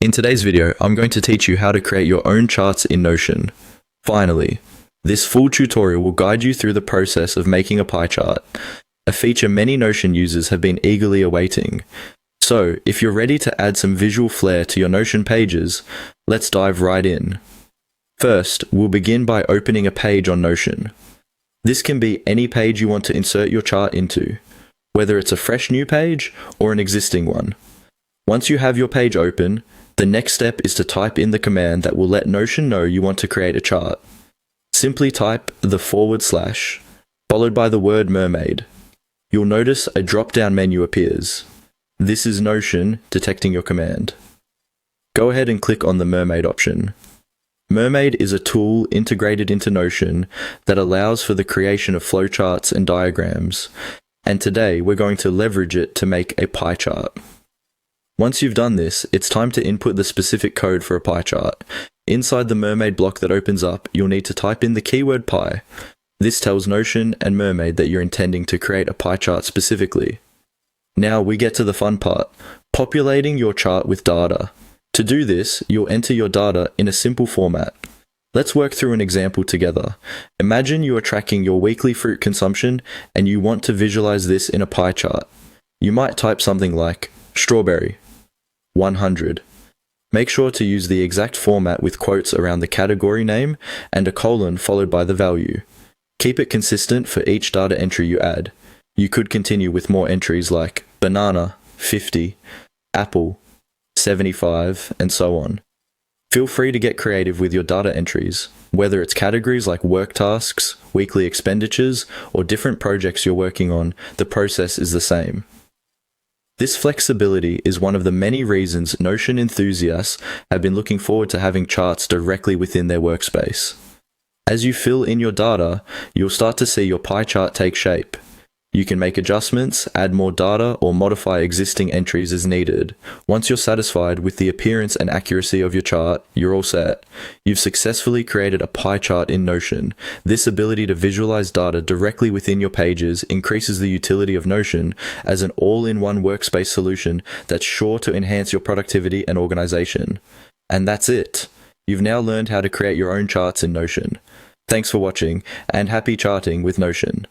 In today's video, I'm going to teach you how to create your own charts in Notion. Finally, this full tutorial will guide you through the process of making a pie chart, a feature many Notion users have been eagerly awaiting. So, if you're ready to add some visual flair to your Notion pages, let's dive right in. First, we'll begin by opening a page on Notion. This can be any page you want to insert your chart into, whether it's a fresh new page or an existing one. Once you have your page open, the next step is to type in the command that will let Notion know you want to create a chart. Simply type the / followed by the word mermaid. You'll notice a drop-down menu appears. This is Notion detecting your command. Go ahead and click on the mermaid option. Mermaid is a tool integrated into Notion that allows for the creation of flowcharts and diagrams, and today we're going to leverage it to make a pie chart. Once you've done this, it's time to input the specific code for a pie chart. Inside the mermaid block that opens up, you'll need to type in the keyword pie. This tells Notion and Mermaid that you're intending to create a pie chart specifically. Now we get to the fun part, populating your chart with data. To do this, you'll enter your data in a simple format. Let's work through an example together. Imagine you are tracking your weekly fruit consumption and you want to visualize this in a pie chart. You might type something like strawberry 100. Make sure to use the exact format with quotes around the category name and a colon followed by the value. Keep it consistent for each data entry you add. You could continue with more entries like banana 50, apple 75, and so on. Feel free to get creative with your data entries, whether it's categories like work tasks, weekly expenditures, or different projects you're working on, the process is the same. This flexibility is one of the many reasons Notion enthusiasts have been looking forward to having charts directly within their workspace. As you fill in your data, you'll start to see your pie chart take shape. You can make adjustments, add more data, or modify existing entries as needed. Once you're satisfied with the appearance and accuracy of your chart, you're all set. You've successfully created a pie chart in Notion. This ability to visualize data directly within your pages increases the utility of Notion as an all-in-one workspace solution that's sure to enhance your productivity and organization. And that's it. You've now learned how to create your own charts in Notion. Thanks for watching, and happy charting with Notion.